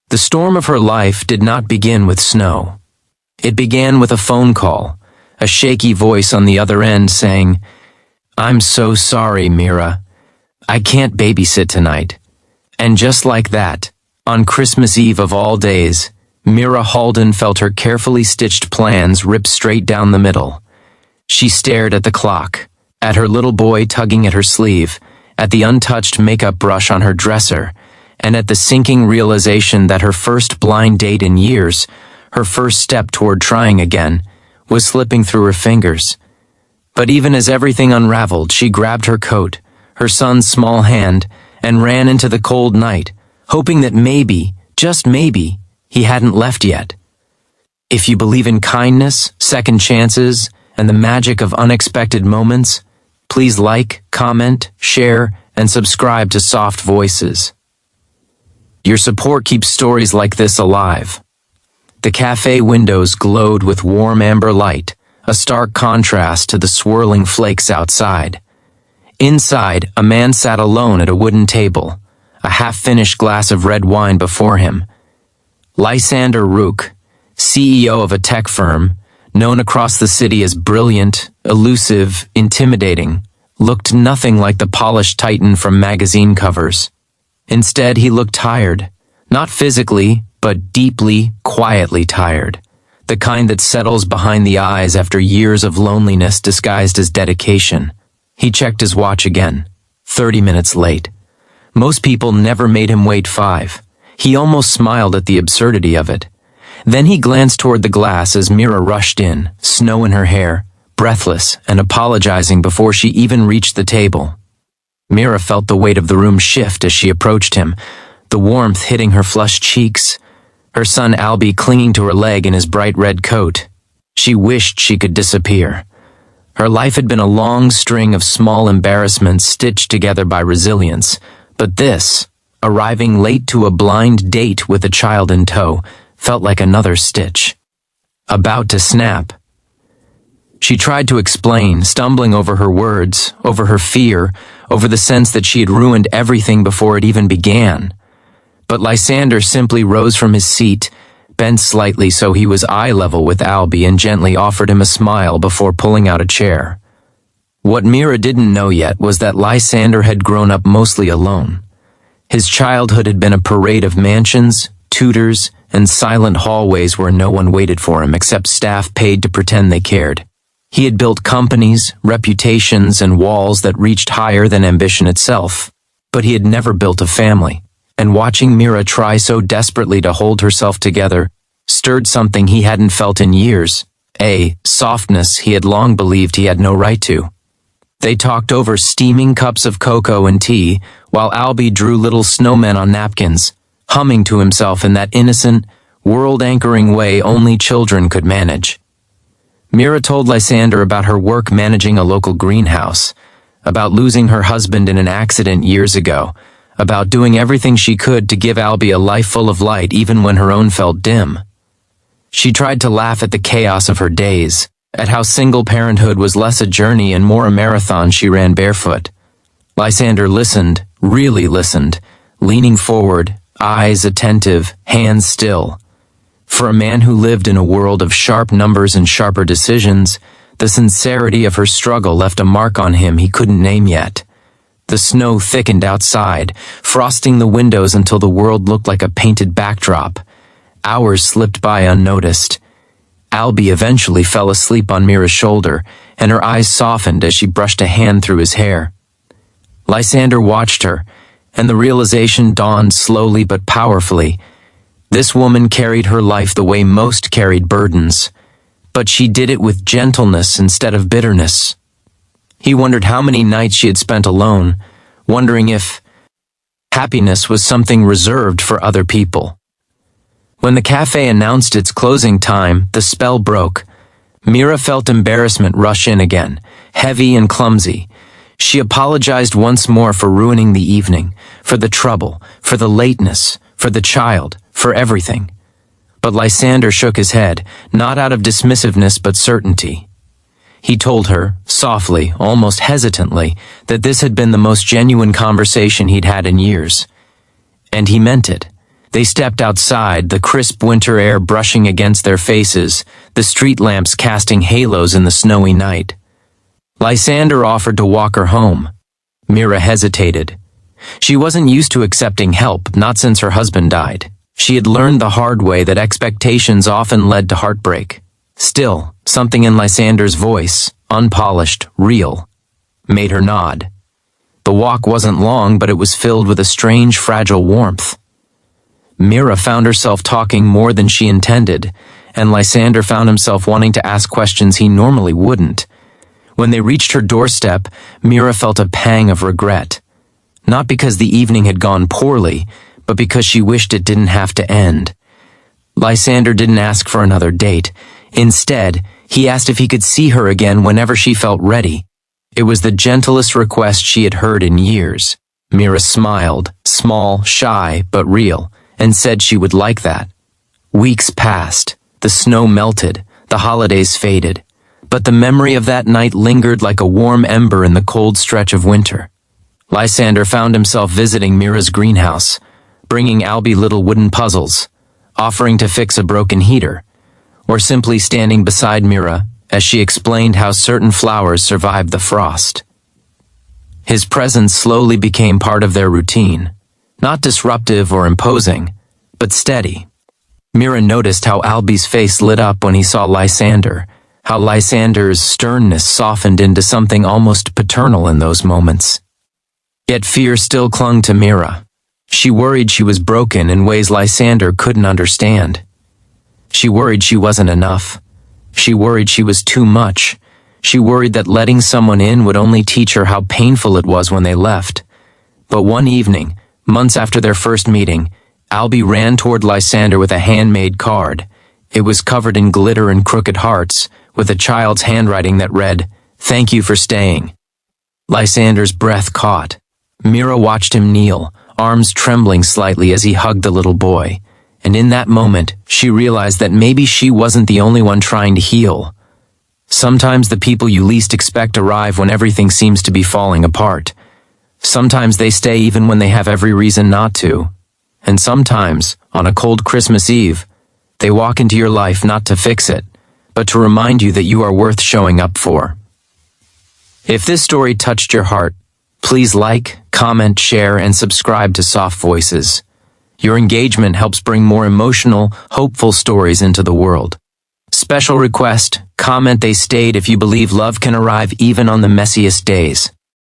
The storm of her life did not begin with snow. It began with a phone call, a shaky voice on the other end saying, "I'm so sorry, Mira. I can't babysit tonight." And just like that, on Christmas Eve of all days, Mira Halden felt her carefully stitched plans rip straight down the middle. She stared at the clock, at her little boy tugging at her sleeve, at the untouched makeup brush on her dresser, and at the sinking realization that her first blind date in years, her first step toward trying again, was slipping through her fingers. But even as everything unraveled, she grabbed her coat, her son's small hand, and ran into the cold night, hoping that maybe, just maybe, he hadn't left yet. If you believe in kindness, second chances, and the magic of unexpected moments, please like, comment, share, and subscribe to Soft Voices. Your support keeps stories like this alive. The cafe windows glowed with warm amber light, a stark contrast to the swirling flakes outside. Inside, a man sat alone at a wooden table, a half-finished glass of red wine before him. Lysander Rook, CEO of a tech firm, known across the city as brilliant, elusive, intimidating, looked nothing like the polished titan from magazine covers. Instead, he looked tired, not physically, but deeply, quietly tired, the kind that settles behind the eyes after years of loneliness disguised as dedication. He checked his watch again, 30 minutes late. Most people never made him wait 5. He almost smiled at the absurdity of it. Then he glanced toward the glass as Mira rushed in, snow in her hair, breathless and apologizing before she even reached the table. Mira felt the weight of the room shift as she approached him, the warmth hitting her flushed cheeks, her son Albie clinging to her leg in his bright red coat. She wished she could disappear. Her life had been a long string of small embarrassments stitched together by resilience, but this, arriving late to a blind date with a child in tow, felt like another stitch. About to snap. She tried to explain, stumbling over her words, over her fear, over the sense that she had ruined everything before it even began. But Lysander simply rose from his seat, bent slightly so he was eye level with Albie, and gently offered him a smile before pulling out a chair. What Mira didn't know yet was that Lysander had grown up mostly alone. His childhood had been a parade of mansions, tutors, and silent hallways where no one waited for him except staff paid to pretend they cared. He had built companies, reputations, and walls that reached higher than ambition itself, but he had never built a family. And watching Mira try so desperately to hold herself together stirred something he hadn't felt in years, a softness he had long believed he had no right to. They talked over steaming cups of cocoa and tea, while Albie drew little snowmen on napkins, humming to himself in that innocent, world-anchoring way only children could manage. Mira told Lysander about her work managing a local greenhouse, about losing her husband in an accident years ago, about doing everything she could to give Albie a life full of light even when her own felt dim. She tried to laugh at the chaos of her days, at how single parenthood was less a journey and more a marathon she ran barefoot. Lysander listened, really listened, leaning forward, eyes attentive, hands still. For a man who lived in a world of sharp numbers and sharper decisions, the sincerity of her struggle left a mark on him he couldn't name yet. The snow thickened outside, frosting the windows until the world looked like a painted backdrop. Hours slipped by unnoticed. Albie eventually fell asleep on Mira's shoulder, and her eyes softened as she brushed a hand through his hair. Lysander watched her, and the realization dawned slowly but powerfully. This woman carried her life the way most carried burdens, but she did it with gentleness instead of bitterness. He wondered how many nights she had spent alone, wondering if happiness was something reserved for other people. When the cafe announced its closing time, the spell broke. Mira felt embarrassment rush in again, heavy and clumsy. She apologized once more for ruining the evening, for the trouble, for the lateness, for the child, for everything. But Lysander shook his head, not out of dismissiveness but certainty. He told her, softly, almost hesitantly, that this had been the most genuine conversation he'd had in years. And he meant it. They stepped outside, the crisp winter air brushing against their faces, the street lamps casting halos in the snowy night. Lysander offered to walk her home. Mira hesitated. She wasn't used to accepting help, not since her husband died. She had learned the hard way that expectations often led to heartbreak. Still, something in Lysander's voice, unpolished, real, made her nod. The walk wasn't long, but it was filled with a strange, fragile warmth. Mira found herself talking more than she intended, and Lysander found himself wanting to ask questions he normally wouldn't. When they reached her doorstep, Mira felt a pang of regret. Not because the evening had gone poorly, but because she wished it didn't have to end. Lysander didn't ask for another date. Instead, he asked if he could see her again whenever she felt ready. It was the gentlest request she had heard in years. Mira smiled, small, shy, but real, and said she would like that. Weeks passed. The snow melted. The holidays faded. But the memory of that night lingered like a warm ember in the cold stretch of winter. Lysander found himself visiting Mira's greenhouse, bringing Albie little wooden puzzles, offering to fix a broken heater, or simply standing beside Mira as she explained how certain flowers survived the frost. His presence slowly became part of their routine, not disruptive or imposing, but steady. Mira noticed how Albie's face lit up when he saw Lysander, how Lysander's sternness softened into something almost paternal in those moments. Yet fear still clung to Mira. She worried she was broken in ways Lysander couldn't understand. She worried she wasn't enough. She worried she was too much. She worried that letting someone in would only teach her how painful it was when they left. But one evening, months after their first meeting, Albie ran toward Lysander with a handmade card. It was covered in glitter and crooked hearts, with a child's handwriting that read, "Thank you for staying." Lysander's breath caught. Mira watched him kneel, arms trembling slightly as he hugged the little boy, and in that moment, she realized that maybe she wasn't the only one trying to heal. Sometimes the people you least expect arrive when everything seems to be falling apart. Sometimes they stay even when they have every reason not to. And sometimes, on a cold Christmas Eve, they walk into your life not to fix it, but to remind you that you are worth showing up for. If this story touched your heart, please like, comment, share, and subscribe to Soft Voices. Your engagement helps bring more emotional, hopeful stories into the world. Special request, comment "They stayed" if you believe love can arrive even on the messiest days.